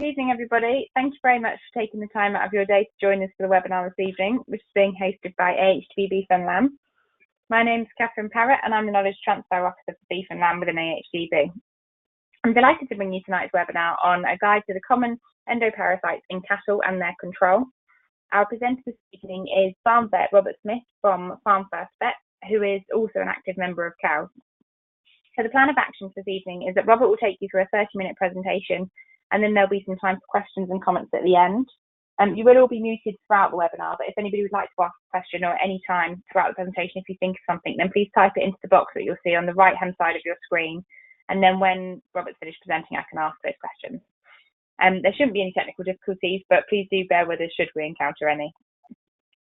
Good evening, everybody. Thank you very much for taking the time out of your day to join us for the webinar this evening, which is being hosted by AHDB Beef and Lamb. My name is Catherine Parrott, and I'm the Knowledge Transfer Officer for Beef and Lamb within AHDB. I'm delighted to bring you tonight's webinar on a guide to the common endoparasites in cattle and their control. Our presenter this evening is farm vet Robert Smith from Farm First Vet, who is also an active member of COWS. So the plan of action for this evening is that Robert will take you through a 30-minute presentation, and then there'll be some time for questions and comments at the end. You will all be muted throughout the webinar, but if anybody would like to ask a question or at any time throughout the presentation, if you think of something, then please type it into the box that you'll see on the right-hand side of your screen. And then when Robert's finished presenting, I can ask those questions. There shouldn't be any technical difficulties, but please do bear with us should we encounter any.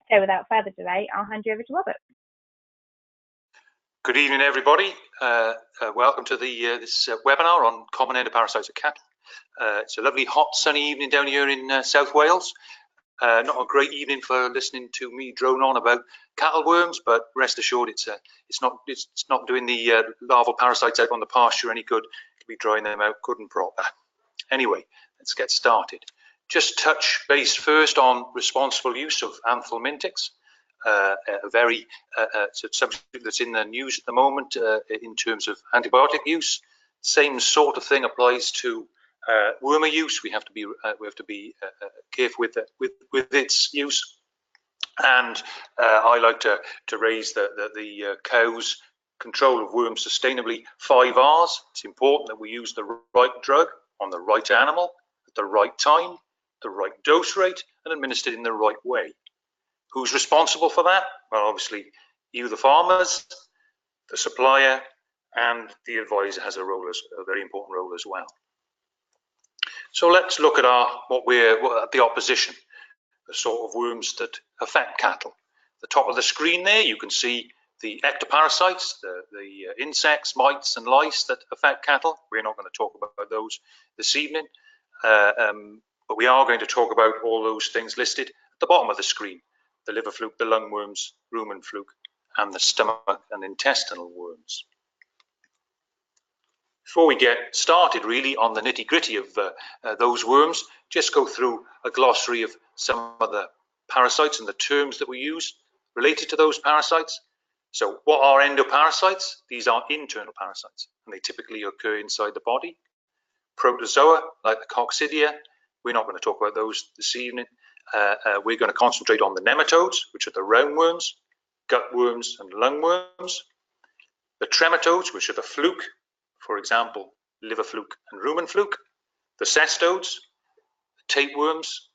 So without further delay, I'll hand you over to Robert. Good evening, everybody. Welcome to this webinar on common endoparasites of cattle. It's a lovely, hot, sunny evening down here in South Wales. Not a great evening for listening to me drone on about cattle worms, but rest assured, it's not doing the larval parasites out on the pasture any good. It'll be drying them out good and proper. Anyway, let's get started. Just touch base first on responsible use of anthelmintics. A very subject that's in the news at the moment in terms of antibiotic use. Same sort of thing applies to wormer use. We have to be careful with its use. And I like to raise the COWS control of worms sustainably 5 R's. It's important that we use the right drug on the right animal at the right time, the right dose rate, and administered in the right way. Who's responsible for that? Well, obviously, you, the farmers, the supplier, and the advisor has a very important role as well. So let's look at the opposition, the sort of worms that affect cattle. At the top of the screen there, you can see the ectoparasites, the insects, mites, and lice that affect cattle. We're not going to talk about those this evening, but we are going to talk about all those things listed at the bottom of the screen. The liver fluke, the lungworms, rumen fluke, and the stomach and intestinal worms. Before we get started really on the nitty-gritty of those worms, just go through a glossary of some of the parasites and the terms that we use related to those parasites. So what are endoparasites? These are internal parasites, and they typically occur inside the body. Protozoa, like the coccidia, we're not going to talk about those this evening. We're going to concentrate on the nematodes, which are the roundworms, gutworms, and lungworms. The trematodes, which are the fluke, for example, liver fluke and rumen fluke. The cestodes, the tapeworms,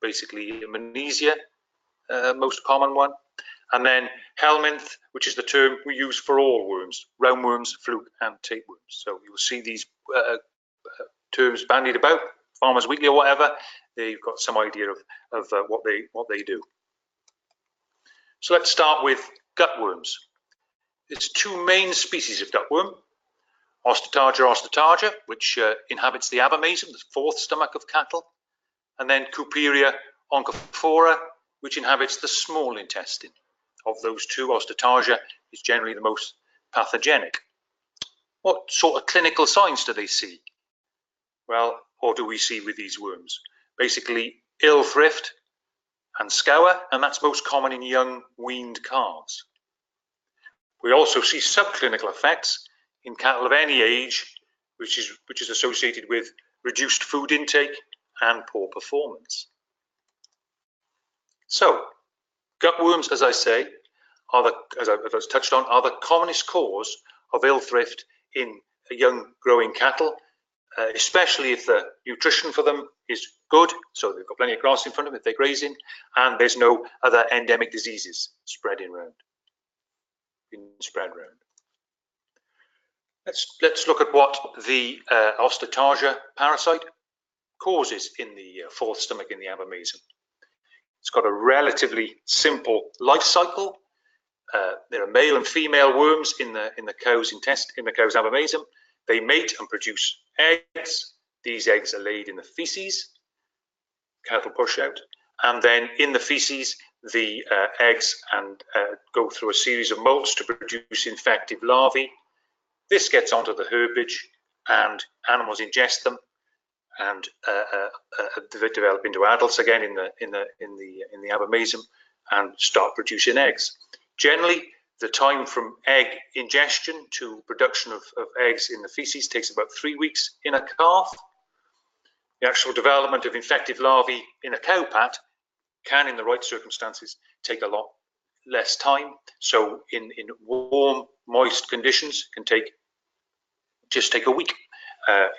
basically Amnesia, most common one. And then helminth, which is the term we use for all worms, roundworms, fluke, and tapeworms. So you'll see these terms bandied about, Farmers Weekly or whatever. You've got some idea of what they do. So let's start with gutworms. There's 2 main species of gutworm. Ostetaja, which inhabits the abomasal, the 4th stomach of cattle, and then Cuperia oncophora, which inhabits the small intestine. Of those 2, Ostetaja is generally the most pathogenic. What sort of clinical signs do they see? Well, what do we see with these worms? Basically, ill-thrift and scour, and that's most common in young weaned calves. We also see subclinical effects in cattle of any age, which is associated with reduced food intake and poor performance. So, gutworms, as I say, as I touched on, are the commonest cause of ill-thrift in young growing cattle, especially if the nutrition for them is good, so they've got plenty of grass in front of them if they're grazing, and there's no other endemic diseases spreading around. Let's look at what the Ostetaja parasite causes in the 4th stomach in the abomasal. It's got a relatively simple life cycle. There are male and female worms in the cow's intestine, in the cow's abomasal. They mate and produce eggs. These eggs are laid in the feces. Cattle push out, and then in the feces, the eggs go through a series of molts to produce infective larvae. This gets onto the herbage, and animals ingest them, and develop into adults again in the abomasal and start producing eggs. Generally, the time from egg ingestion to production of eggs in the feces takes about 3 weeks in a calf. The actual development of infective larvae in a cow pat can, in the right circumstances, take a lot less time. So in warm, moist conditions, can just take a week.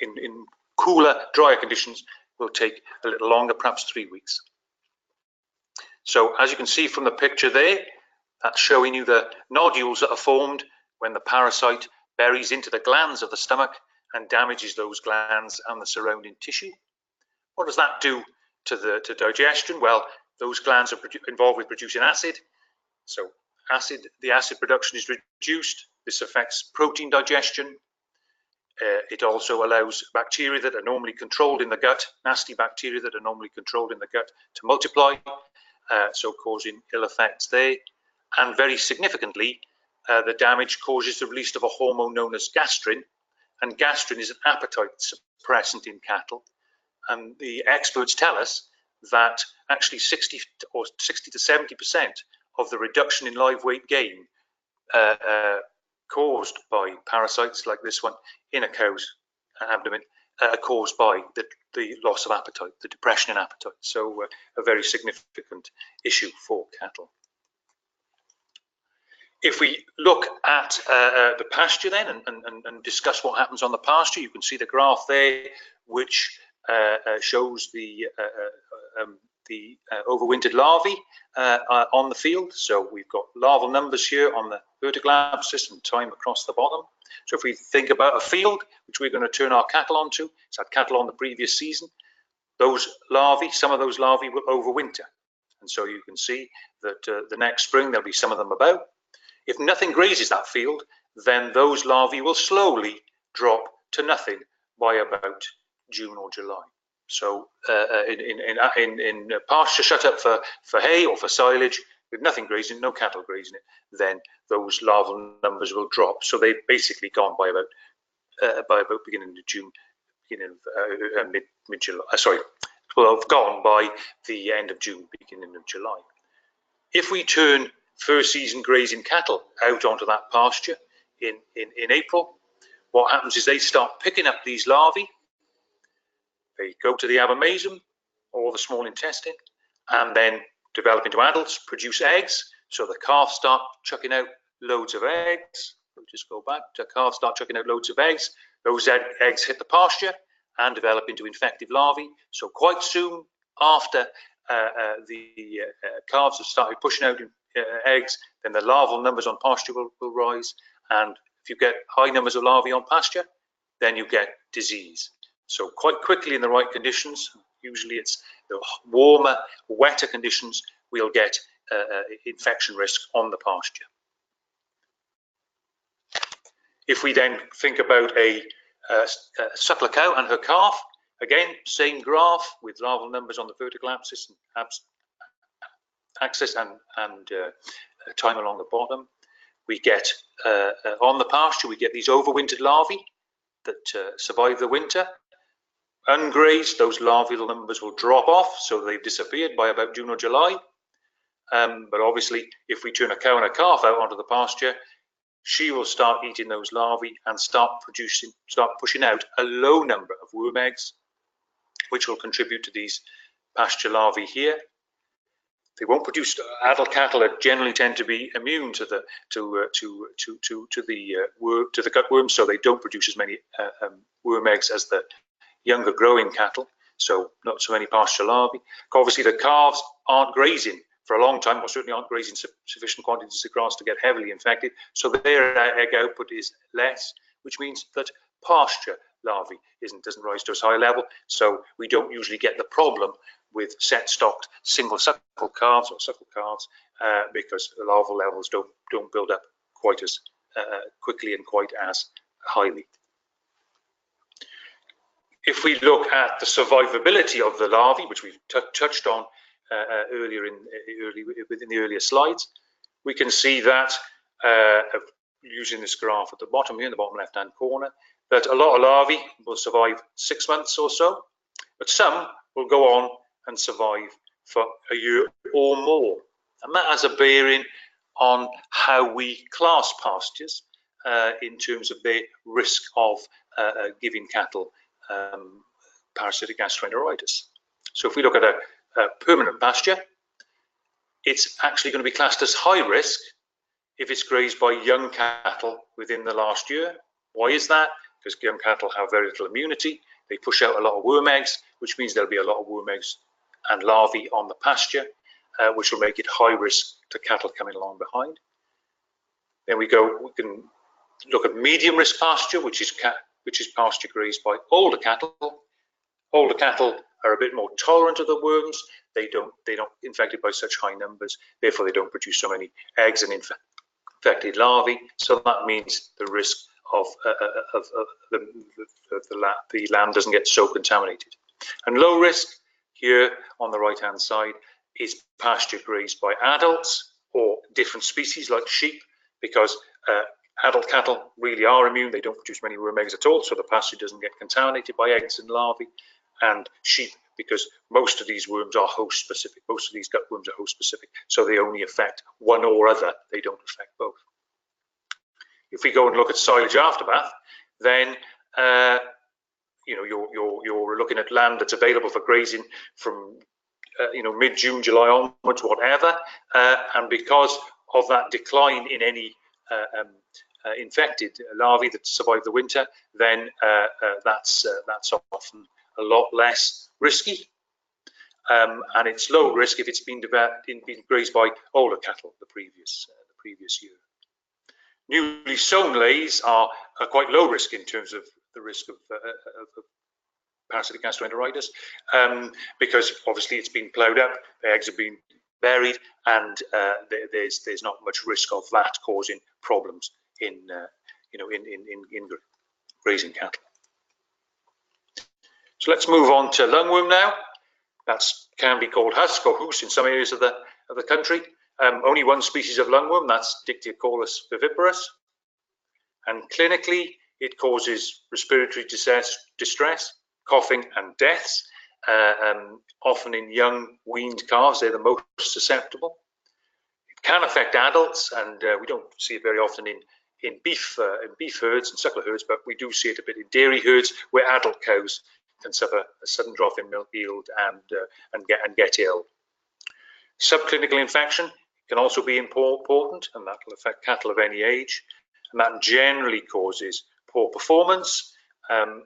In cooler, drier conditions, will take a little longer, perhaps 3 weeks. So as you can see from the picture there, that's showing you the nodules that are formed when the parasite buries into the glands of the stomach and damages those glands and the surrounding tissue. What does that do to digestion? Well, those glands are involved with producing acid. So the acid production is reduced. This affects protein digestion. It also allows bacteria that are normally controlled in the gut, nasty bacteria that are normally controlled in the gut, to multiply, so causing ill effects there. And very significantly, the damage causes the release of a hormone known as gastrin, and gastrin is an appetite suppressant in cattle. And the experts tell us that actually 60 to 70% of the reduction in live weight gain caused by parasites like this one in a cow's abdomen caused by the loss of appetite, the depression in appetite. So a very significant issue for cattle. If we look at the pasture then and discuss what happens on the pasture, you can see the graph there, which shows the overwintered larvae on the field. So we've got larval numbers here on the vertical axis and time across the bottom. So if we think about a field, which we're going to turn our cattle onto, it's had cattle on the previous season, those larvae, some of those larvae will overwinter. And so you can see that the next spring, there'll be some of them about. If nothing grazes that field, then those larvae will slowly drop to nothing by about June or July. So in pasture shut up for hay or for silage, with nothing grazing, no cattle grazing it, then those larval numbers will drop. So they've basically gone by about beginning of June, mid-July. Well, have gone by the end of June, beginning of July. If we turn first season grazing cattle out onto that pasture in April, what happens is they start picking up these larvae. They go to the abomasal or the small intestine and then develop into adults, produce eggs. So the calves start chucking out loads of eggs. We'll just go back. The calves start chucking out loads of eggs. Those eggs hit the pasture and develop into infective larvae. So quite soon after the calves have started pushing out eggs, then the larval numbers on pasture will rise. And if you get high numbers of larvae on pasture, then you get disease. So quite quickly in the right conditions, usually it's the warmer, wetter conditions, we'll get infection risk on the pasture. If we then think about a suckler cow and her calf, again, same graph with larval numbers on the vertical axis and time along the bottom. We get, on the pasture, we get these overwintered larvae that survive the winter. Ungrazed, those larval numbers will drop off, so they've disappeared by about June or July. But obviously, if we turn a cow and a calf out onto the pasture, she will start eating those larvae and start pushing out a low number of worm eggs, which will contribute to these pasture larvae here. They won't produce. Adult cattle that generally tend to be immune to the gutworm, so they don't produce as many worm eggs as the younger growing cattle, so not so many pasture larvae. Obviously, the calves aren't grazing for a long time, or certainly aren't grazing sufficient quantities of grass to get heavily infected, so their egg output is less, which means that pasture larvae doesn't rise to as high a level, so we don't usually get the problem with set-stocked single suckle calves or suckle calves because the larval levels don't build up quite as quickly and quite as highly. If we look at the survivability of the larvae, which we've touched on earlier within the earlier slides, we can see that using this graph at the bottom here in the bottom left-hand corner, that a lot of larvae will survive 6 months or so. but some will go on and survive for a year or more. And that has a bearing on how we class pastures in terms of their risk of giving cattle parasitic gastroenteritis. So if we look at a permanent pasture, it's actually going to be classed as high risk if it's grazed by young cattle within the last year. Why is that? Because young cattle have very little immunity. They push out a lot of worm eggs, which means there'll be a lot of worm eggs and larvae on the pasture, which will make it high risk to cattle coming along behind. Then we can look at medium risk pasture, which is pasture grazed by older cattle. Older cattle are a bit more tolerant of the worms. They're not infected by such high numbers. Therefore, they don't produce so many eggs and infected larvae. So that means the risk of the land doesn't get so contaminated. And low risk here on the right-hand side is pasture grazed by adults or different species like sheep, because adult cattle really are immune. They don't produce many worm eggs at all, so the pasture doesn't get contaminated by eggs and larvae. And sheep, because most of these worms are host specific. Most of these gut worms are host specific, so they only affect one or other. They don't affect both. If we go and look at silage aftermath, then you're looking at land that's available for grazing from mid-June, July onwards, whatever. And because of that decline in any infected larvae that survive the winter, then that's often a lot less risky, and it's low risk if it's been grazed by older cattle the previous year. Newly sown lays are quite low risk in terms of the risk of parasitic gastroenteritis, because obviously it's been ploughed up, the eggs have been buried, and there's not much risk of that causing problems in grazing cattle. So let's move on to lungworm now. That can be called husk or hoose in some areas of the country. Only one species of lungworm, that's Dictyocolus viviparus. And clinically, it causes respiratory distress, coughing and deaths, often in young weaned calves. They're the most susceptible. It can affect adults, and we don't see it very often in beef herds and suckler herds, but we do see it a bit in dairy herds where adult cows can suffer a sudden drop in milk yield and get ill. Subclinical infection can also be important, and that will affect cattle of any age, and that generally causes poor performance. But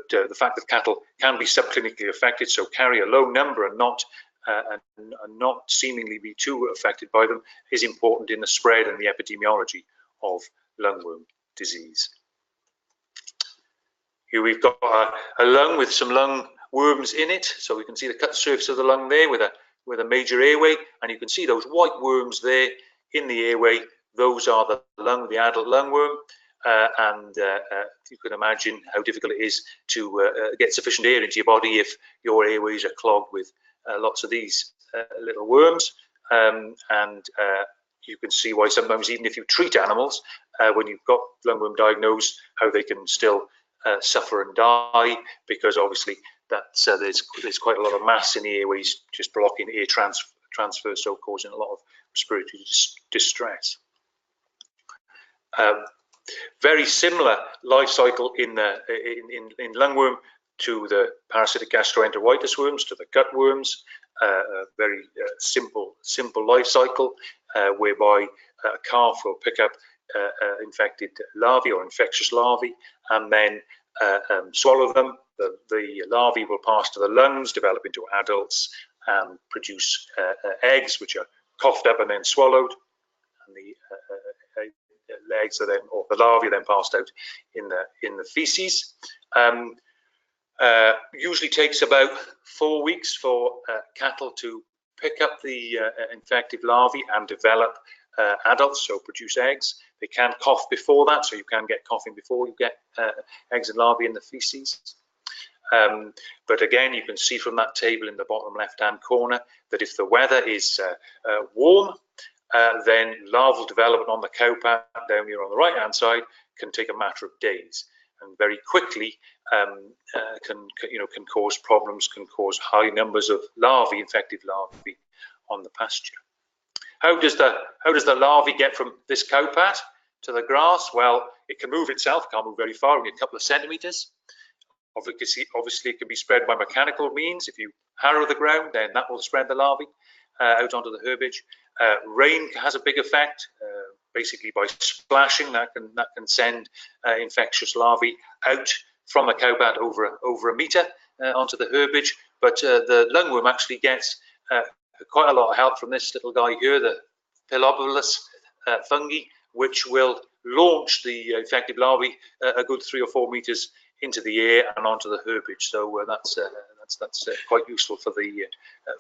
the fact that cattle can be subclinically affected, so carry a low number and not seemingly be too affected by them, is important in the spread and the epidemiology of lungworm disease. Here we've got a lung with some lung worms in it, so we can see the cut surface of the lung there with a major airway, and you can see those white worms there in the airway. Those are the adult lungworm, and you can imagine how difficult it is to get sufficient air into your body if your airways are clogged with lots of these little worms, and you can see why sometimes, even if you treat animals, when you've got lungworm diagnosed, how they can still suffer and die, because obviously there's quite a lot of mass in the airways just blocking air transfer, so causing a lot of respiratory distress. Very similar life cycle in lungworm to the parasitic gastroenteritis worms, to the gut worms. Very simple life cycle, whereby a calf will pick up infected larvae or infectious larvae and then swallow them. The larvae will pass to the lungs, develop into adults, and produce eggs, which are coughed up and then swallowed. And the eggs are then, or the larvae are then passed out in the feces. Usually takes about 4 weeks for cattle to pick up the infected larvae and develop adults, so produce eggs. They can cough before that, so you can get coughing before you get eggs and larvae in the feces. But again, you can see from that table in the bottom left-hand corner that if the weather is warm, then larval development on the cowpat down here on the right-hand side can take a matter of days. and very quickly can cause problems, can cause high numbers of larvae, infected larvae on the pasture. How does the larvae get from this cow pat to the grass? Well, it can move itself, can't move very far, only a couple of centimetres. Obviously, it can be spread by mechanical means. If you harrow the ground, then that will spread the larvae out onto the herbage. Rain has a big effect, basically by splashing. That can send infectious larvae out from the cow pat over a metre onto the herbage. But the lungworm actually gets quite a lot of help from this little guy here, the Abomasal fungi, which will launch the infected larvae a good 3 or 4 metres into the air and onto the herbage. So that's quite useful for the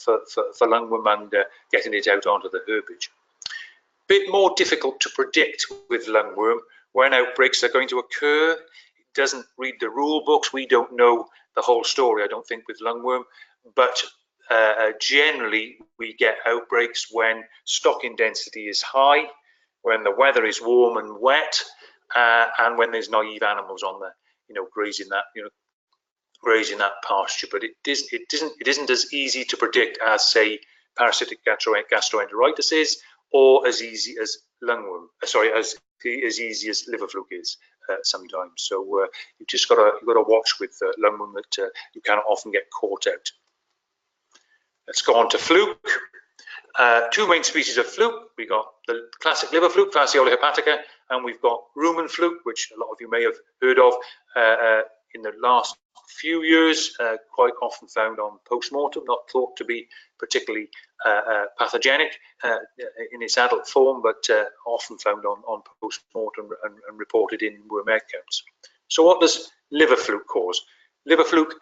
for lungworm and getting it out onto the herbage. Bit more difficult to predict with lungworm when outbreaks are going to occur. It doesn't read the rule books. We don't know the whole story, I don't think, with lungworm, but generally we get outbreaks when stocking density is high, when the weather is warm and wet, and when there's naive animals on there, grazing that pasture. But it isn't as easy to predict as, say, parasitic gastroenteritis is, or as easy as lungworm. As easy as liver fluke is sometimes. So you've just got to watch with lungworm that you cannot often get caught out. Let's go on to fluke. Two main species of fluke. We've got the classic liver fluke, Fasciola hepatica, and we've got rumen fluke, which a lot of you may have heard of in the last few years, quite often found on post-mortem, not thought to be particularly pathogenic in its adult form, but often found on post-mortem and reported in worm egg counts. So what does liver fluke cause? Liver fluke,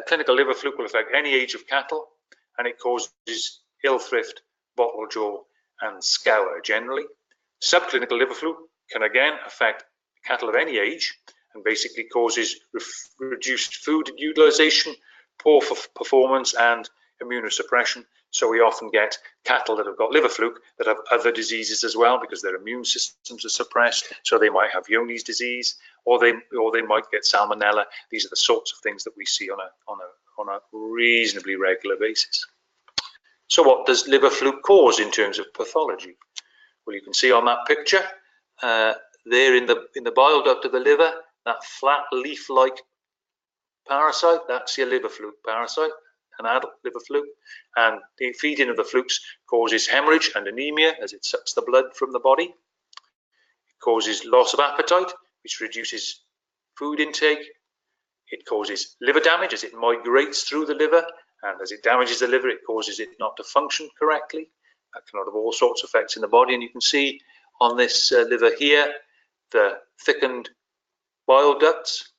clinical liver fluke will affect any age of cattle, and it causes ill-thrift, bottle jaw, and scour generally. Subclinical liver fluke can again affect cattle of any age and basically causes reduced food utilization, poor performance, and immunosuppression. So we often get cattle that have got liver fluke that have other diseases as well because their immune systems are suppressed. So they might have Johne's disease, or they might get salmonella. These are the sorts of things that we see on a reasonably regular basis. So what does liver fluke cause in terms of pathology? Well, you can see on that picture there in the bile duct of the liver, that flat leaf-like parasite, that's your liver fluke parasite, an adult liver fluke. And the feeding of the flukes causes hemorrhage and anemia as it sucks the blood from the body. It causes loss of appetite, which reduces food intake. It causes liver damage as it migrates through the liver, and as it damages the liver, it causes it not to function correctly. That can have all sorts of effects in the body, and you can see on this liver here the thickened bile ducts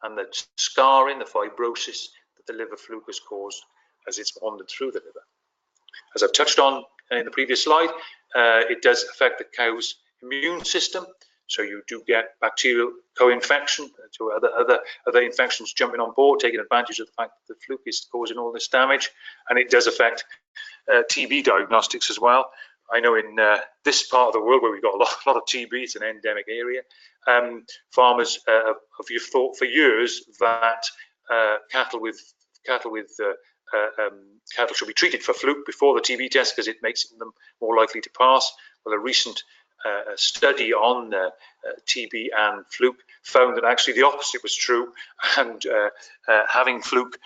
and the scarring, the fibrosis that the liver fluke has caused as it's wandered through the liver. As I've touched on in the previous slide, it does affect the cow's immune system. So you do get bacterial co-infection, so other infections jumping on board, taking advantage of the fact that the fluke is causing all this damage, and it does affect TB diagnostics as well. I know in this part of the world where we've got a lot of TB, it's an endemic area. Farmers have thought for years that cattle should be treated for fluke before the TB test because it makes them more likely to pass. Well, a recent study on TB and fluke found that actually the opposite was true, and having fluke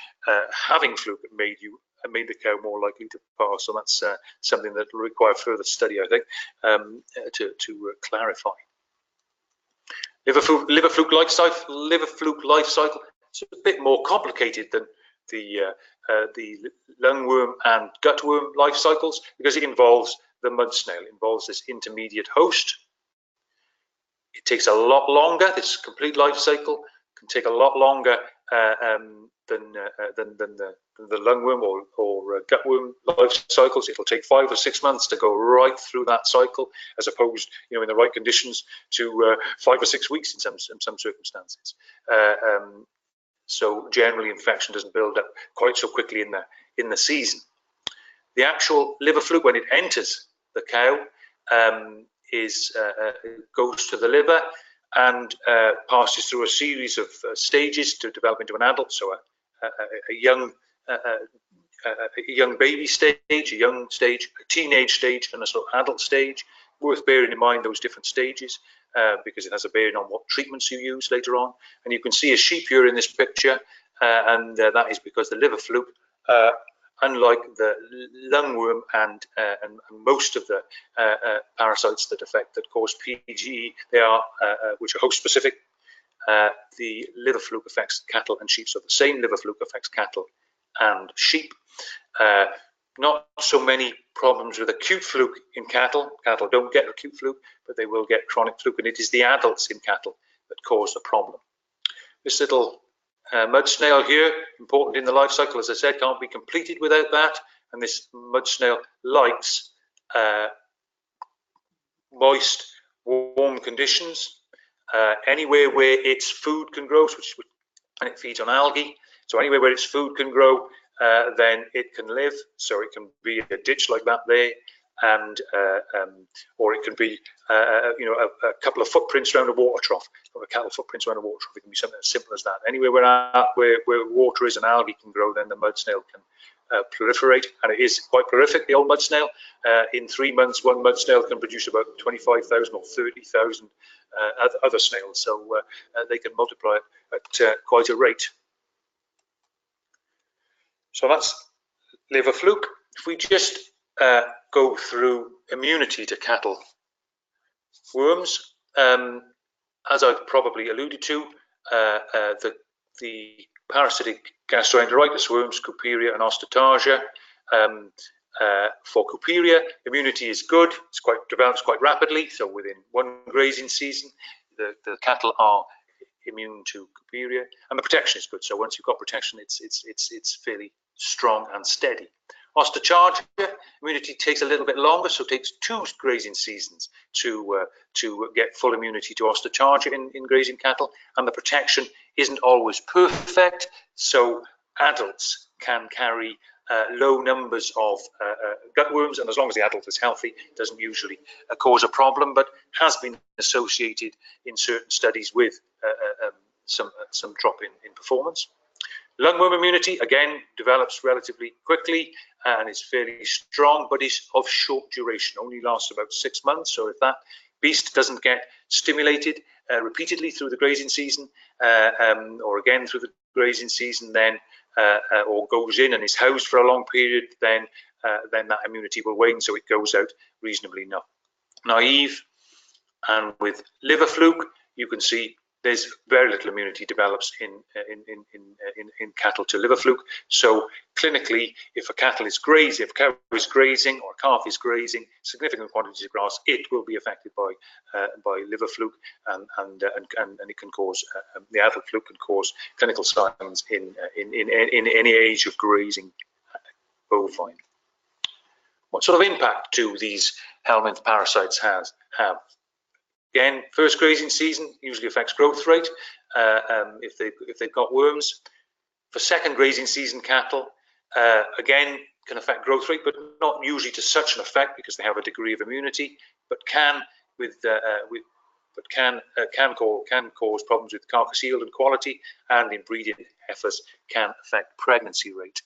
made the cow more likely to pass. So that's something that will require further study, I think, to clarify. Liver fluke life cycle. It's a bit more complicated than the lungworm and gutworm life cycles because it involves the mud snail. It involves this intermediate host. It takes a lot longer. This complete life cycle can take a lot longer than the lungworm or gutworm life cycles. It'll take 5 or 6 months to go right through that cycle, as opposed, in the right conditions, to 5 or 6 weeks in some circumstances. So generally, infection doesn't build up quite so quickly in the season. The actual liver fluke, when it enters the cow, goes to the liver, and passes through a series of stages to develop into an adult. So a young baby stage, a young stage, a teenage stage, and a sort of adult stage. Worth bearing in mind those different stages because it has a bearing on what treatments you use later on. And you can see a sheep here in this picture, and that is because the liver fluke, unlike the lungworm and most of the parasites that cause PGE, they are which are host specific. The liver fluke affects cattle and sheep, so the same liver fluke affects cattle and sheep. Not so many problems with acute fluke in cattle. Cattle don't get acute fluke, but they will get chronic fluke, and it is the adults in cattle that cause the problem. This little mud snail here, important in the life cycle, as I said, can't be completed without that. And this mud snail likes moist, warm conditions. Anywhere where its food can grow, and it feeds on algae. So anywhere where its food can grow, then it can live. So it can be a ditch like that there, and or it can be a couple of footprints around a water trough, or a cattle footprints around a water trough. It can be something as simple as that. Anywhere where water is and algae can grow, then the mud snail can proliferate, and it is quite prolific. The old mud snail, in 3 months, one mud snail can produce about 25,000 or 30,000 other snails. So they can multiply at quite a rate. So that's liver fluke. If we just go through immunity to cattle worms, as I've probably alluded to, the parasitic gastroenteritis worms, Couperia and Osteotarsia. For Couperia, immunity is good. It's develops quite rapidly. So within one grazing season, the cattle are immune to Couperia, and the protection is good. So once you've got protection, it's fairly strong and steady. Osteotarsia, immunity takes a little bit longer, so it takes 2 grazing seasons to get full immunity to Osteotarsia in grazing cattle, and the protection isn't always perfect. So adults can carry low numbers of gutworms, and as long as the adult is healthy, it doesn't usually cause a problem, but has been associated in certain studies with some drop in performance. Lungworm immunity, again, develops relatively quickly and is fairly strong, but is of short duration, only lasts about 6 months. So if that beast doesn't get stimulated repeatedly through the grazing season, or again through the grazing season, then or goes in and is housed for a long period, then that immunity will wane, so it goes out reasonably naive. And with liver fluke, you can see there's very little immunity develops in cattle to liver fluke. So clinically, if a cow is grazing or a calf is grazing significant quantities of grass, it will be affected by liver fluke, and it can cause the adult fluke can cause clinical signs in any age of grazing bovine. What sort of impact do these helminth parasites have? Again, first grazing season usually affects growth rate if they've got worms. For second grazing season cattle, again, can affect growth rate, but not usually to such an effect because they have a degree of immunity, but can cause problems with carcass yield and quality, and in breeding heifers can affect pregnancy rate.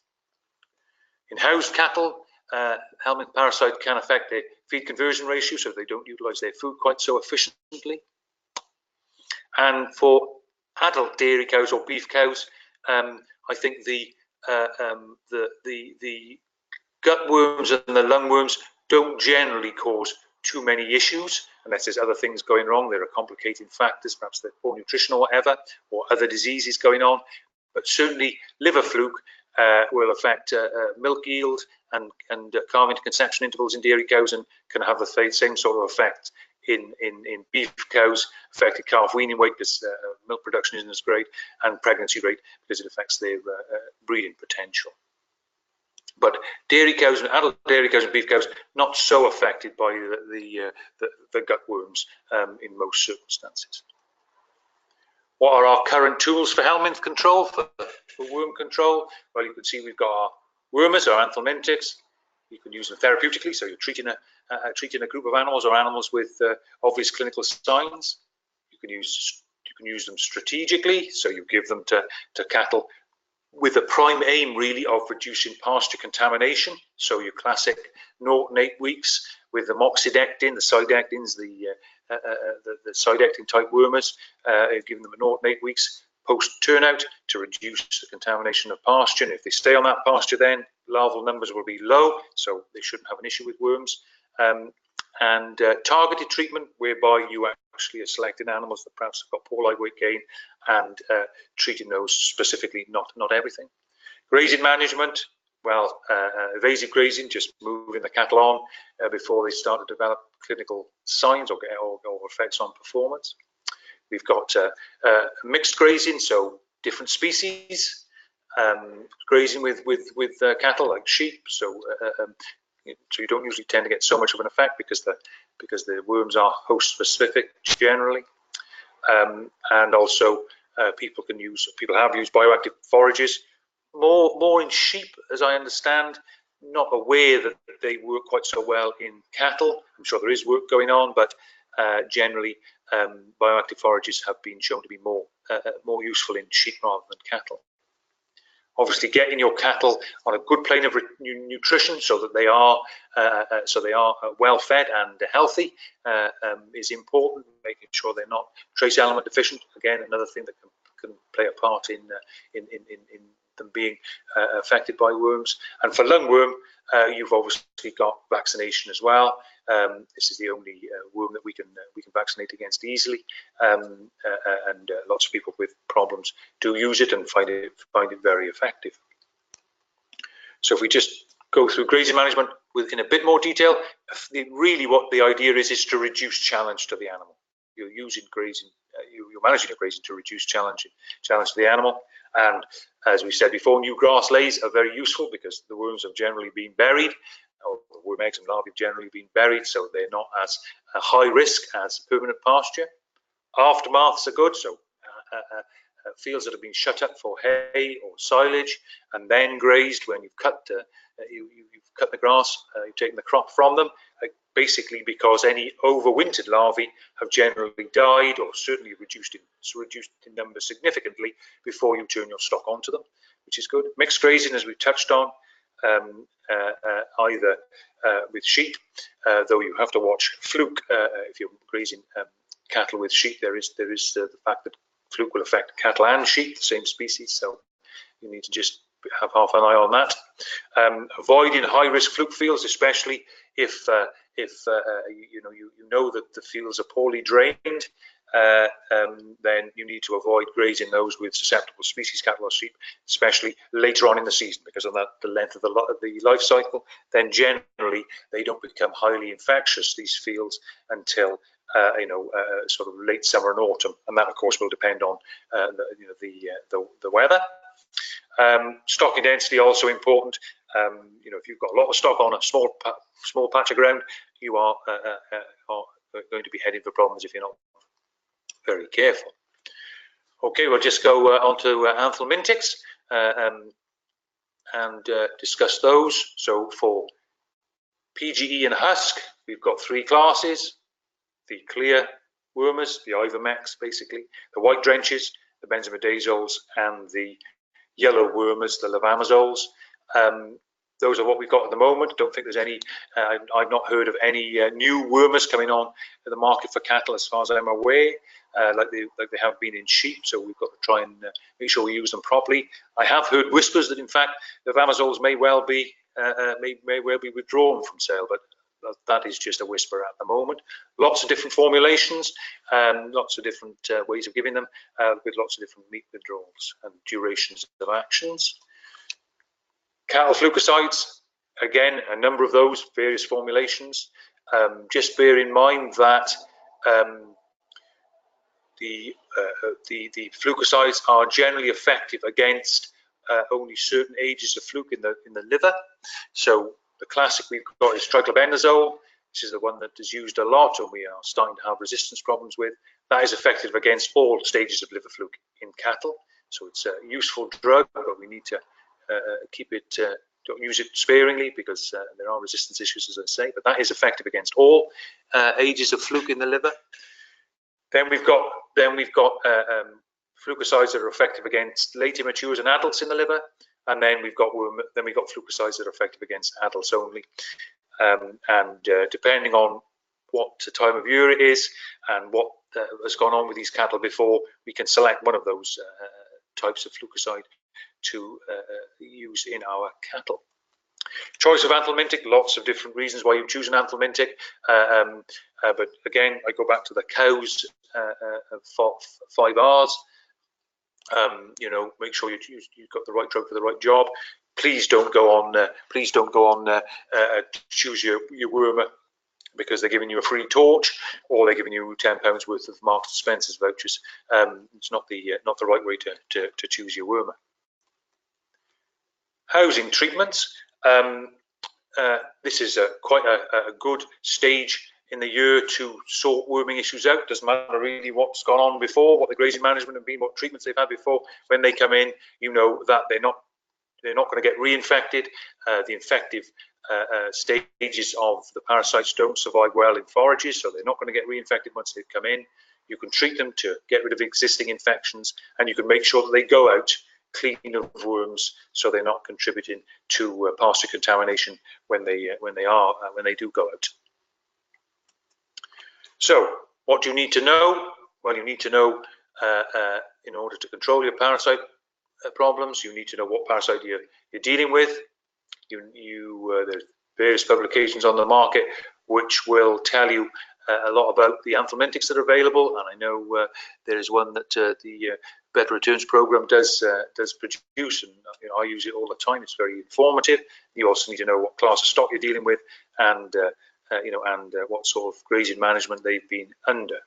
In housed cattle, helminth parasite can affect the feed conversion ratio, so they don't utilize their food quite so efficiently. And for adult dairy cows or beef cows, I think the gutworms and the lungworms don't generally cause too many issues unless there's other things going wrong. There are complicating factors, perhaps the poor nutrition or whatever, or other diseases going on. But certainly liver fluke will affect milk yield and calving to conception intervals in dairy cows, and can have the same sort of effect in beef cows, affected calf weaning weight because milk production isn't as great, and pregnancy rate because it affects their breeding potential. But dairy cows and adult dairy cows and beef cows not so affected by the gutworms in most circumstances. What are our current tools for helminth control, for worm control? Well, you can see we've got our wormers, our anthelmintics. You can use them therapeutically, so you're treating a group of animals or animals with obvious clinical signs. You can use them strategically, so you give them to cattle with the prime aim really of reducing pasture contamination. So your classic 0 and 8 weeks with the moxidectin, the sidectins, the sidectin type wormers, giving them a 0 and 8 weeks post turnout to reduce the contamination of pasture. And if they stay on that pasture, then larval numbers will be low, so they shouldn't have an issue with worms. And targeted treatment, whereby you actually are selecting animals that perhaps have got poor live weight gain and treating those specifically, not everything. Grazing management, well, evasive grazing, just moving the cattle on before they start to develop clinical signs or effects on performance. We've got mixed grazing, so different species grazing with cattle like sheep. So you don't usually tend to get so much of an effect because the worms are host specific generally, and also people have used bioactive forages more in sheep, as I understand. Not aware that they work quite so well in cattle. I'm sure there is work going on, but generally bioactive forages have been shown to be more useful in sheep rather than cattle. Obviously, getting your cattle on a good plane of nutrition so that they are well fed and healthy is important. Making sure they're not trace element deficient. Again, another thing that can play a part in them being affected by worms. And for lungworm, you've obviously got vaccination as well. This is the only worm that we can vaccinate against easily, and lots of people with problems do use it and find it very effective. So if we just go through grazing management in a bit more detail, really what the idea is to reduce challenge to the animal. You're using grazing, you're managing your grazing to reduce challenge to the animal. And as we said before, new grass lays are very useful because the worms have generally been buried, or the worm eggs and larvae have generally been buried, so they're not as high risk as permanent pasture. Aftermaths are good, so fields that have been shut up for hay or silage and then grazed when you've cut the grass, you've taken the crop from them, basically because any overwintered larvae have generally died or certainly reduced in numbers significantly before you turn your stock onto them, which is good. Mixed grazing, as we've touched on, either with sheep, though you have to watch fluke if you're grazing cattle with sheep. There is the fact that fluke will affect cattle and sheep, the same species, so you need to just have half an eye on that. Avoiding high-risk fluke fields, especially if you know that the fields are poorly drained, then you need to avoid grazing those with susceptible species, cattle or sheep, especially later on in the season, because of the length of the life cycle. Then generally they don't become highly infectious, these fields, until sort of late summer and autumn, and that of course will depend on the weather. Stocking density also important. If you've got a lot of stock on a small patch of ground, you are going to be heading for problems if you're not very careful. Okay, we'll just go on to anthelmintics and discuss those. So for PGE and Husk, we've got 3 classes: the clear wormers, the ivermects, basically, the white drenches, the benzimidazoles, and the yellow wormers, the levamisoles. Those are what we've got at the moment. Don't think there's any, I've not heard of any new wormers coming on the market for cattle as far as I'm aware, like they have been in sheep, so we've got to try and make sure we use them properly. I have heard whispers that in fact the levamisoles may well be withdrawn from sale, but that is just a whisper at the moment. Lots of different formulations, lots of different ways of giving them, with lots of different meat withdrawals and durations of actions. Cattle flukicides, again, a number of those, various formulations. Just bear in mind that the flukicides are generally effective against only certain ages of fluke in the liver. So the classic we've got is triclobendazole. This is the one that is used a lot and we are starting to have resistance problems with. That is effective against all stages of liver fluke in cattle. So it's a useful drug, but we need to keep it, don't use it sparingly because there are resistance issues, as I say, but that is effective against all ages of fluke in the liver. Then we've got flukicides that are effective against late immatures and adults in the liver, and then we've got flukicides that are effective against adults only. Depending on what time of year it is and what has gone on with these cattle before, we can select one of those types of flukicide to use in our cattle. Choice of anthelmintic, lots of different reasons why you choose an anthelmintic, but again, I go back to the cows 5 R's. Make sure you've got the right drug for the right job. Please don't go on choose your wormer because they're giving you a free torch or they're giving you £10 worth of Marks and Spencer's vouchers. It's not the right way to choose your wormer. Housing treatments. This is quite a good stage in the year to sort worming issues out. Doesn't matter really what's gone on before, what the grazing management have been, what treatments they've had before. When they come in, you know that they're not going to get reinfected. The infective stages of the parasites don't survive well in forages, so they're not going to get reinfected once they've come in. You can treat them to get rid of existing infections, and you can make sure that they go out clean of worms, so they're not contributing to pasture contamination when they do go out. So, what do you need to know? Well, you need to know in order to control your parasite problems, you need to know what parasite you're dealing with. There's various publications on the market which will tell you a lot about the anthelmintics that are available, and I know there is one that the Better Returns program does produce, and I use it all the time. It's very informative. You also need to know what class of stock you're dealing with, and what sort of grazing management they've been under.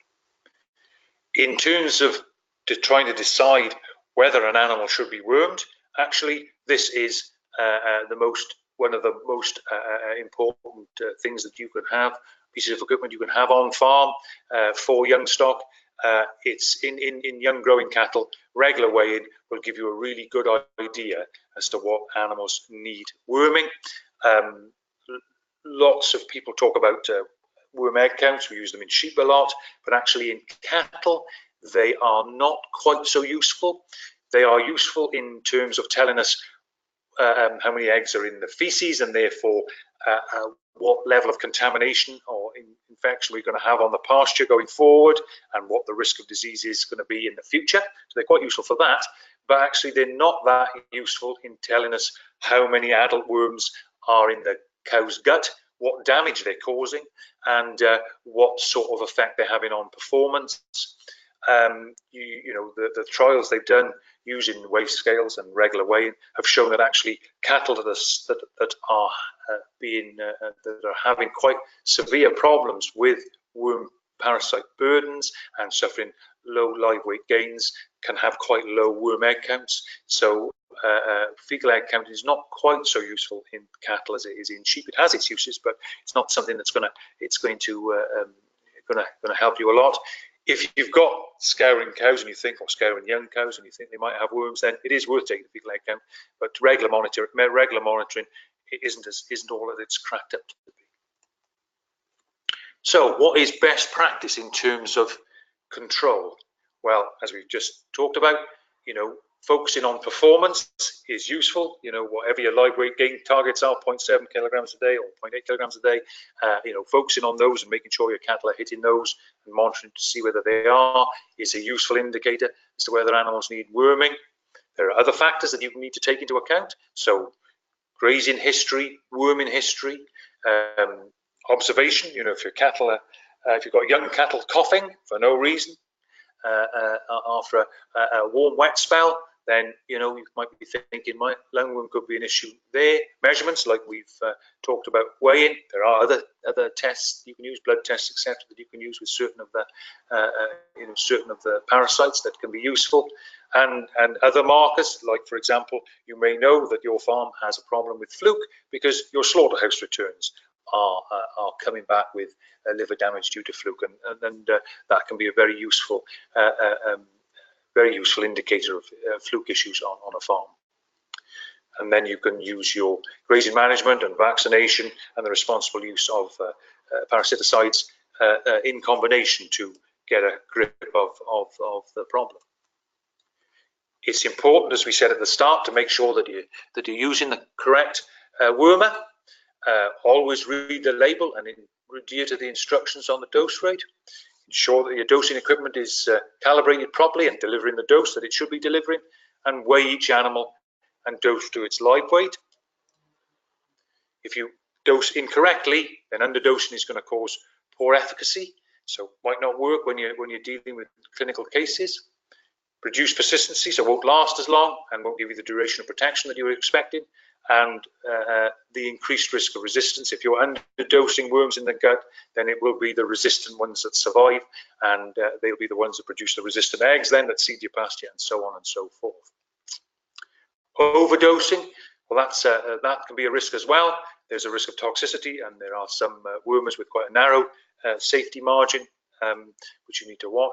In terms of trying to decide whether an animal should be wormed, actually, this is one of the most important things that you can have, pieces of equipment you can have on farm for young stock. It's in young growing cattle, regular weighing will give you a really good idea as to what animals need worming. Lots of people talk about worm egg counts. We use them in sheep a lot, but actually in cattle, they are not quite so useful. They are useful in terms of telling us how many eggs are in the feces, and therefore what level of contamination or infection we're going to have on the pasture going forward, and what the risk of disease is going to be in the future. So they're quite useful for that, but actually they're not that useful in telling us how many adult worms are in the cow's gut, what damage they're causing, and what sort of effect they're having on performance. The trials they've done using weight scales and regular weighing have shown that actually cattle that are having quite severe problems with worm parasite burdens and suffering low live weight gains can have quite low worm egg counts. So fecal egg count is not quite so useful in cattle as it is in sheep. It has its uses, but it's not something that's going to help you a lot. If you've got scouring cows and you think, or scouring young cows and you think they might have worms, then it is worth taking the fecal egg count. But regular monitoring isn't all that it's cracked up to be. So, what is best practice in terms of control? Well, as we've just talked about, focusing on performance is useful. Whatever your live weight gain targets are, 0.7 kilograms a day or 0.8 kilograms a day, focusing on those and making sure your cattle are hitting those and monitoring to see whether they are is a useful indicator as to whether animals need worming. There are other factors that you need to take into account. So grazing history, worming history, observation. If your cattle if you've got young cattle coughing for no reason after a warm, wet spell, then you might be thinking my lungworm could be an issue there. Measurements, like we've talked about weighing. There are other tests you can use, blood tests, etc., that you can use with certain of the parasites that can be useful, and other markers, like for example, you may know that your farm has a problem with fluke because your slaughterhouse returns are coming back with liver damage due to fluke, and that can be a very useful indicator of fluke issues on a farm. And then you can use your grazing management and vaccination and the responsible use of parasiticides in combination to get a grip of the problem. It's important, as we said at the start, to make sure that you're using the correct wormer. Always read the label and adhere to the instructions on the dose rate. Ensure that your dosing equipment is calibrated properly and delivering the dose that it should be delivering, and weigh each animal and dose to its live weight. If you dose incorrectly, then underdosing is going to cause poor efficacy, so might not work when you're dealing with clinical cases. Reduce persistency, so it won't last as long and won't give you the duration of protection that you were expecting, and the increased risk of resistance. If you're underdosing worms in the gut, then it will be the resistant ones that survive, and they'll be the ones that produce the resistant eggs then that seed your pasture, and so on and so forth. Overdosing, well, that can be a risk as well. There's a risk of toxicity, and there are some wormers with quite a narrow safety margin, which you need to watch.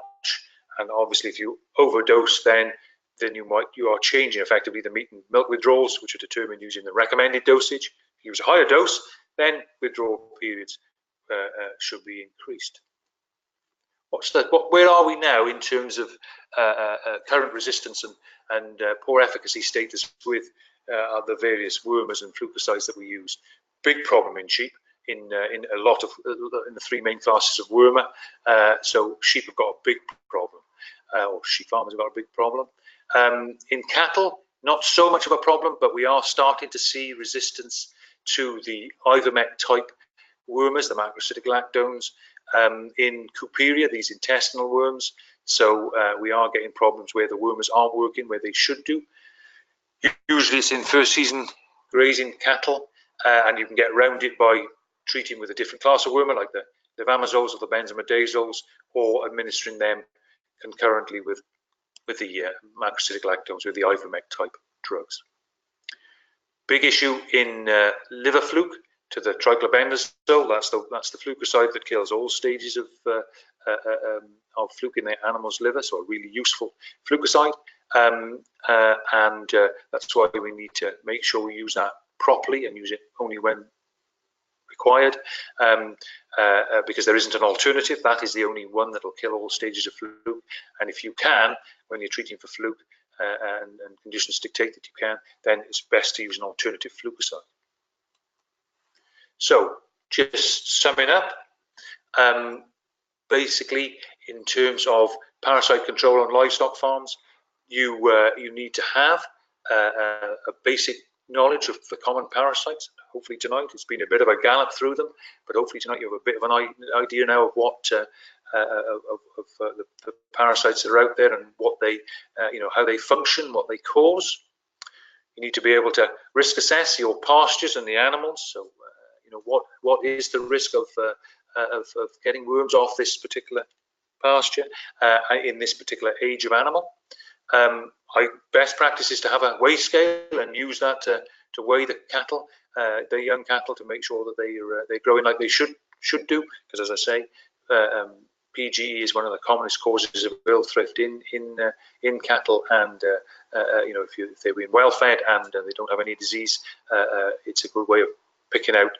And obviously, if you overdose, then you are changing effectively the meat and milk withdrawals, which are determined using the recommended dosage. If you use a higher dose, then withdrawal periods should be increased. Where are we now in terms of current resistance and poor efficacy status with the various wormers and flukicides that we use? Big problem in sheep. In the three main classes of wormer, so sheep have got a big problem, or sheep farmers have got a big problem. In cattle, not so much of a problem, but we are starting to see resistance to the ivermectin type wormers, the macrocytic lactones, in Couperia, these intestinal worms. So we are getting problems where the wormers aren't working where they should do. Usually it's in first season grazing cattle, and you can get around it by treating with a different class of wormer, like the Abomasals or the benzimidazole, or administering them concurrently with the macrocytic lactones, with the ivermectin type drugs. Big issue in liver fluke to the triclobendazole. That's the flukicide that kills all stages of fluke in the animal's liver, so a really useful flukicide. And that's why we need to make sure we use that properly and use it only when required, because there isn't an alternative. That is the only one that will kill all stages of fluke. And if you can, when you're treating for fluke and conditions dictate that you can, then it's best to use an alternative flukicide. So just summing up, basically in terms of parasite control on livestock farms, you need to have a basic knowledge of the common parasites. Hopefully tonight, it's been a bit of a gallop through them, but hopefully tonight you have a bit of an idea now of what the parasites that are out there and what they, how they function, what they cause. You need to be able to risk assess your pastures and the animals. So, what is the risk of getting worms off this particular pasture in this particular age of animal? Best practice is to have a weigh scale and use that to weigh the cattle, the young cattle, to make sure that they're growing like they should do. Because as I say, PGE is one of the commonest causes of ill-thrift in cattle, and if they've been well fed and they don't have any disease, it's a good way of picking out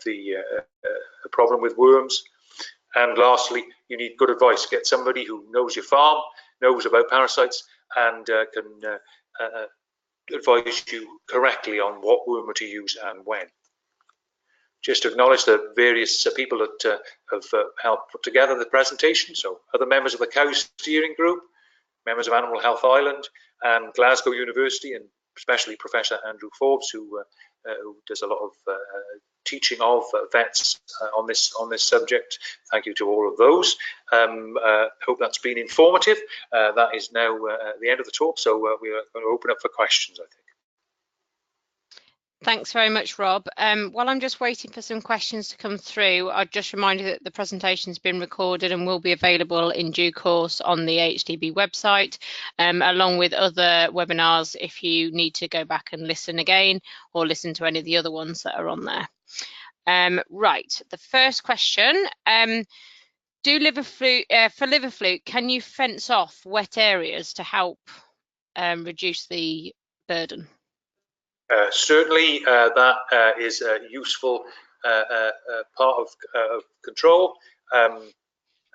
the problem with worms. And lastly, you need good advice. Get somebody who knows your farm, knows about parasites, and can advise you correctly on what wormer to use and when. Just to acknowledge the various people that have helped put together the presentation. So other members of the cow steering group, members of Animal Health Ireland and Glasgow University, and especially Professor Andrew Forbes, who does a lot of teaching of vets on this subject. Thank you to all of those. Hope that's been informative. That is now the end of the talk, so we are going to open up for questions, I think. Thanks very much, Rob. While I'm just waiting for some questions to come through, I'd just remind you that the presentation's been recorded and will be available in due course on the AHDB website, along with other webinars if you need to go back and listen again or listen to any of the other ones that are on there. Right, the first question, for liver fluke, can you fence off wet areas to help reduce the burden? Certainly, that is a useful part of control.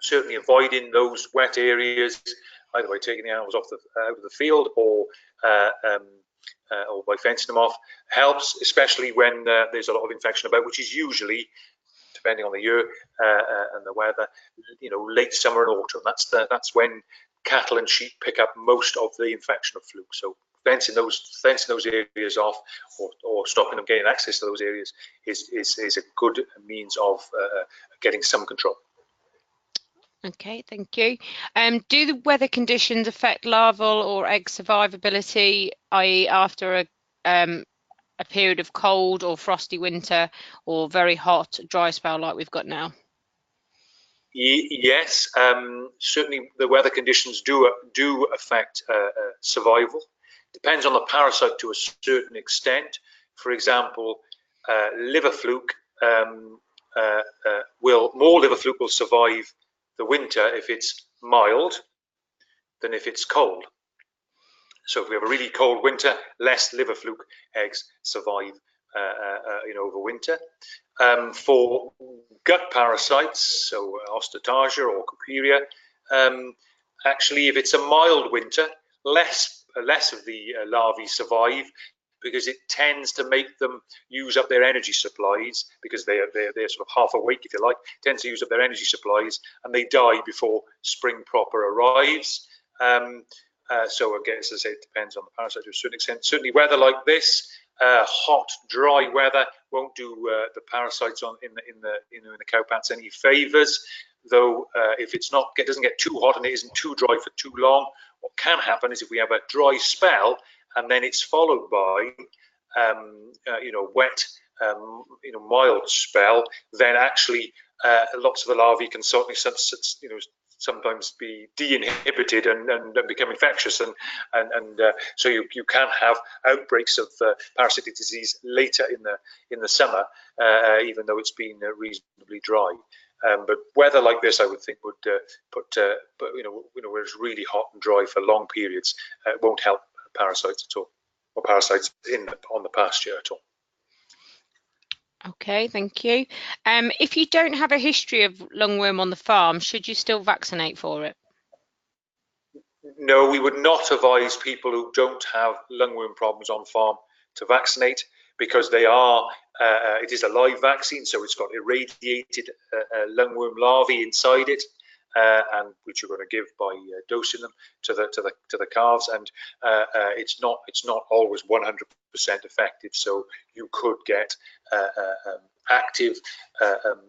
certainly avoiding those wet areas, either by taking the animals off out of the field or by fencing them off, helps, especially when there's a lot of infection about, which is usually, depending on the year and the weather, late summer and autumn. That's when cattle and sheep pick up most of the infection of fluke. So fencing those areas off, or stopping them getting access to those areas is a good means of getting some control. Okay, thank you. Do the weather conditions affect larval or egg survivability, i.e. after a period of cold or frosty winter or very hot dry spell like we've got now? Yes, certainly the weather conditions do affect survival. Depends on the parasite to a certain extent. For example, liver fluke more liver fluke will survive the winter if it's mild than if it's cold. So if we have a really cold winter, less liver fluke eggs survive over winter. For gut parasites, so ostatagia or Coperia, actually if it's a mild winter, less of the larvae survive, because it tends to make them use up their energy supplies, because they're sort of half awake, if you like, tends to use up their energy supplies, and they die before spring proper arrives. So again, as I say, it depends on the parasite to a certain extent. Certainly weather like this, hot, dry weather won't do the parasites in the cowpats any favors. Though if it doesn't get too hot and it isn't too dry for too long, what can happen is if we have a dry spell and then it's followed by wet, mild spell, then actually lots of the larvae can certainly sometimes be de-inhibited and become infectious, and so you can have outbreaks of parasitic disease later in the summer, even though it's been reasonably dry. But weather like this, I would think, would where it's really hot and dry for long periods, won't help parasites at all, or parasites on the pasture at all. Okay, thank you. If you don't have a history of lungworm on the farm, should you still vaccinate for it? No, we would not advise people who don't have lungworm problems on farm to vaccinate, because it is a live vaccine, so it's got irradiated lungworm larvae inside it, and which you're going to give by dosing them to the calves, and it's not always 100% effective. So you could get active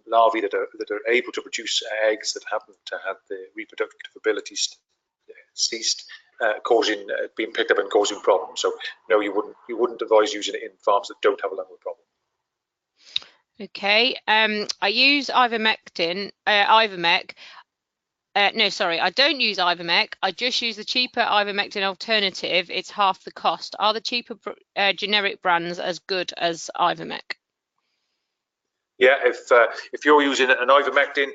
larvae that are able to produce eggs that haven't had the reproductive abilities ceased, being picked up and causing problems. So no, you wouldn't advise using it in farms that don't have a lungworm problem. Okay, I use ivermectin. No, sorry, I don't use Ivermec. I just use the cheaper ivermectin alternative. It's half the cost. Are the cheaper generic brands as good as Ivermec? Yeah, if you're using an ivermectin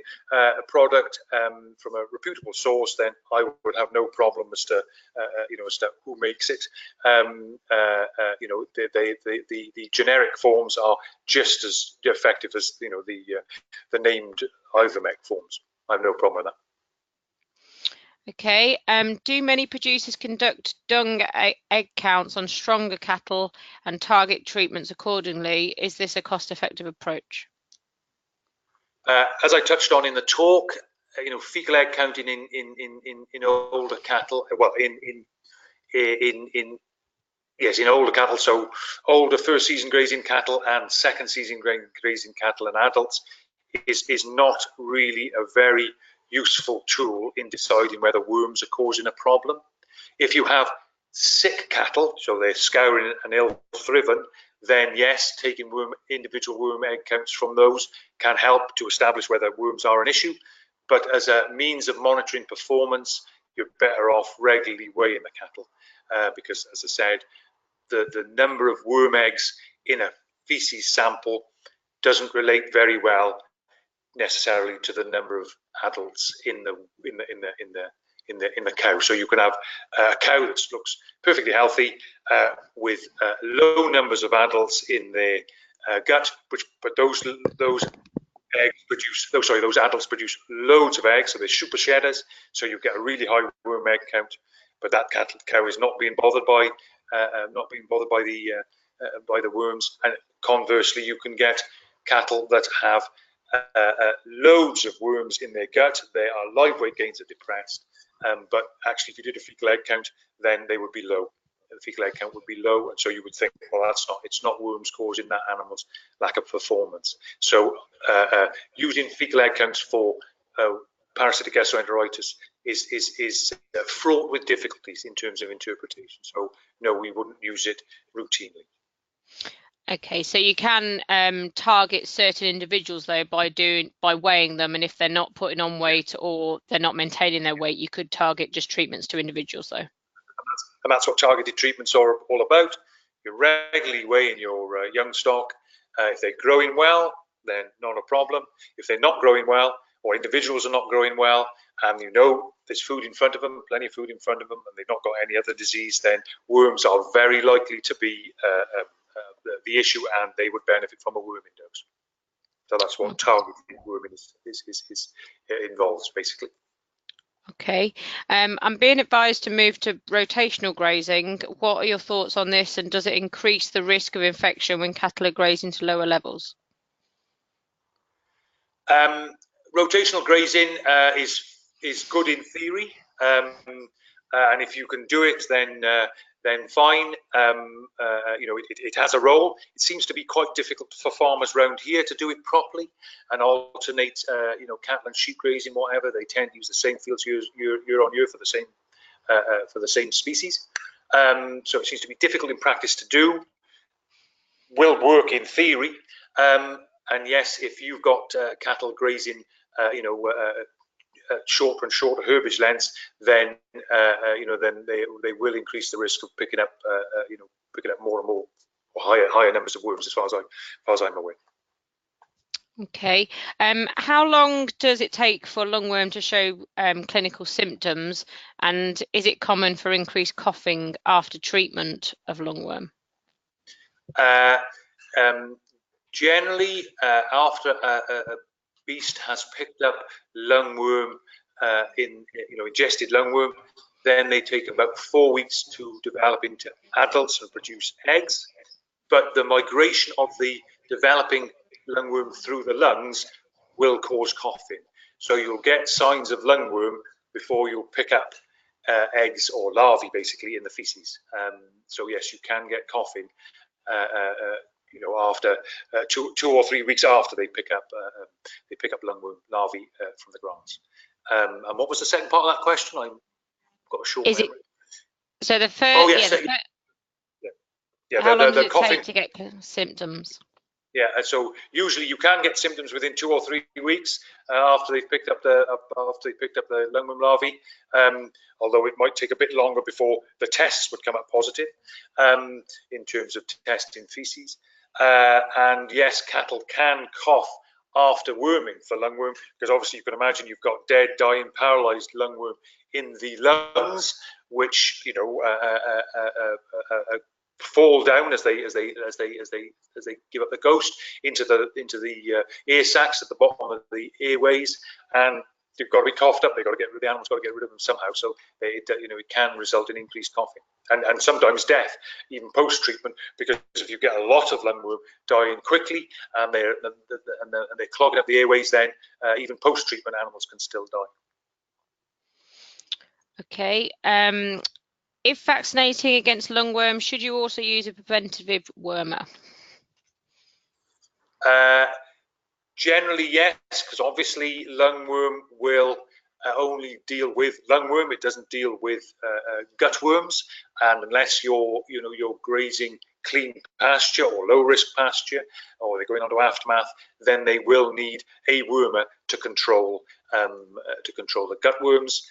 product from a reputable source, then I would have no problem as to who makes it. The generic forms are just as effective as the named Ivermec forms. I have no problem with that. Okay. Do many producers conduct dung egg counts on stronger cattle and target treatments accordingly? Is this a cost-effective approach? As I touched on in the talk, fecal egg counting in older cattle, well, in older cattle, so older first season grazing cattle and second season grazing cattle and adults, is not really a very useful tool in deciding whether worms are causing a problem. If you have sick cattle, so they're scouring and ill-thriven, then yes, taking individual worm egg counts from those can help to establish whether worms are an issue. But as a means of monitoring performance, you're better off regularly weighing the cattle, because, as I said, the number of worm eggs in a feces sample doesn't relate very well necessarily to the number of adults in the cow. So you can have a cow that looks perfectly healthy with low numbers of adults in their gut, but those eggs produce, those adults produce loads of eggs, so they're super shedders, so you get a really high worm egg count. But that cow is not being bothered by the worms. And conversely, you can get cattle that have loads of worms in their gut. Their live weight gains are depressed, but actually, if you did a fecal egg count, then they would be low. The fecal egg count would be low, and so you would think, well, it's not worms causing that animal's lack of performance. So using fecal egg counts for parasitic gastroenteritis is fraught with difficulties in terms of interpretation. So no, we wouldn't use it routinely. Okay, so you can target certain individuals though by weighing them, and if they're not putting on weight or they're not maintaining their weight, you could target just treatments to individuals though. And that's what targeted treatments are all about. You're regularly weighing your young stock. If they're growing well, then not a problem. If they're not growing well, or individuals are not growing well, and you know there's food in front of them, plenty of food in front of them, and they've not got any other disease, then worms are very likely to be the issue, and they would benefit from a worming dose. So that's what targeted worming involves, basically. Okay, I'm being advised to move to rotational grazing. What are your thoughts on this, and does it increase the risk of infection when cattle are grazing to lower levels? Rotational grazing is good in theory, and if you can do it, then fine. It has a role. It seems to be quite difficult for farmers around here to do it properly and alternate, cattle and sheep grazing, whatever. They tend to use the same fields year on year for the same species. So it seems to be difficult in practice to do. Will work in theory, and yes, if you've got cattle grazing, shorter and shorter herbage lengths, then then they will increase the risk of picking up more and more or higher numbers of worms, as far as I'm aware. Okay. How long does it take for lungworm to show clinical symptoms, and is it common for increased coughing after treatment of lungworm? Generally, after a beast has picked up lungworm, ingested lungworm, then they take about 4 weeks to develop into adults and produce eggs. But the migration of the developing lungworm through the lungs will cause coughing. So you'll get signs of lungworm before you'll pick up eggs or larvae, basically, in the feces. So yes, you can get coughing after 2 or 3 weeks after they pick up lungworm larvae from the grass. And what was the second part of that question? I've got a short memory. So the first, oh, yes, how long does it take to get symptoms? Yeah, so usually you can get symptoms within 2 or 3 weeks after they've picked up the lungworm larvae. Although it might take a bit longer before the tests would come up positive in terms of testing feces. And yes, cattle can cough after worming for lungworm, because obviously you can imagine you've got dead, dying, paralysed lungworm in the lungs, which fall down as they give up the ghost into the ear sacs at the bottom of the airways, and they've got to be coughed up. The animal's got to get rid of them somehow. So it can result in increased coughing and sometimes death, even post-treatment, because if you get a lot of lungworm dying quickly and they're clogging up the airways, then even post-treatment animals can still die. Okay. If vaccinating against lungworm, should you also use a preventative wormer? Generally, yes, because obviously lungworm will only deal with lungworm. It doesn't deal with gutworms, and unless you're grazing clean pasture or low risk pasture, or they're going onto aftermath, then they will need a wormer to control the gutworms.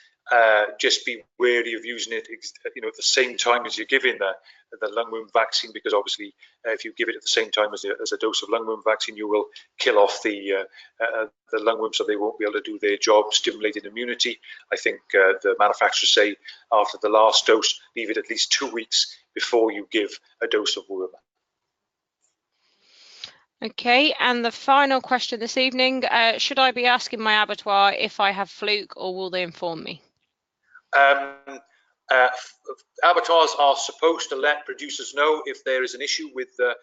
Just be wary of using it at the same time as you're giving the lungworm vaccine, because obviously if you give it at the same time as a dose of lungworm vaccine, you will kill off the lungworm, so they won't be able to do their job stimulating immunity. I think the manufacturers say after the last dose, leave it at least 2 weeks before you give a dose of wormer. Okay, and the final question this evening, should I be asking my abattoir if I have fluke, or will they inform me? Abattoirs are supposed to let producers know if there is an issue with the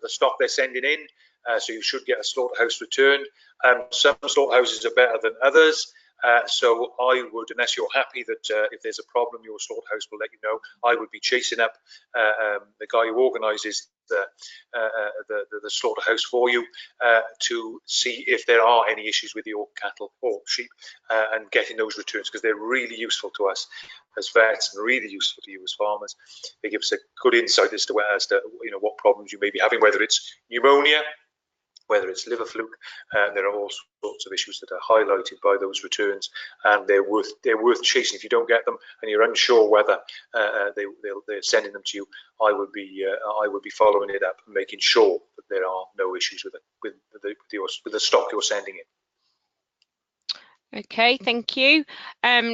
stock they're sending in, so you should get a slaughterhouse return. Some slaughterhouses are better than others, so I would, unless you're happy that if there's a problem, your slaughterhouse will let you know, I would be chasing up the guy who organises the slaughterhouse for you to see if there are any issues with your cattle or sheep, and getting those returns, because they're really useful to us as vets and really useful to you as farmers. They give us a good insight as to what problems you may be having, whether it's pneumonia, whether it's liver fluke. There are all sorts of issues that are highlighted by those returns, and they're worth chasing. If you don't get them and you're unsure whether they're sending them to you, I would be following it up and making sure that there are no issues with the stock you're sending in. Okay, thank you.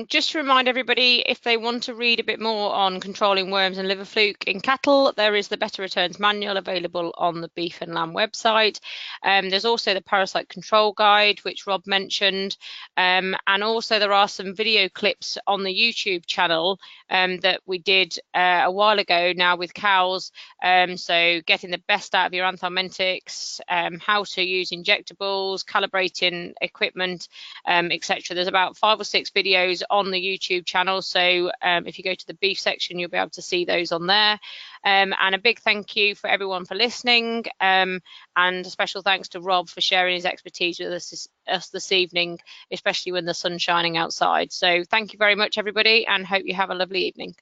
Just to remind everybody, if they want to read a bit more on controlling worms and liver fluke in cattle, there is the Better Returns Manual available on the Beef and Lamb website. There's also the Parasite Control Guide, which Rob mentioned, and also there are some video clips on the YouTube channel that we did a while ago now with cows. So getting the best out of your anthelmintics, how to use injectables, calibrating equipment, etc. There's about 5 or 6 videos on the YouTube channel, so if you go to the beef section, you'll be able to see those on there. And a big thank you for everyone for listening, and a special thanks to Rob for sharing his expertise with us this evening, especially when the sun's shining outside. So thank you very much, everybody, and hope you have a lovely evening.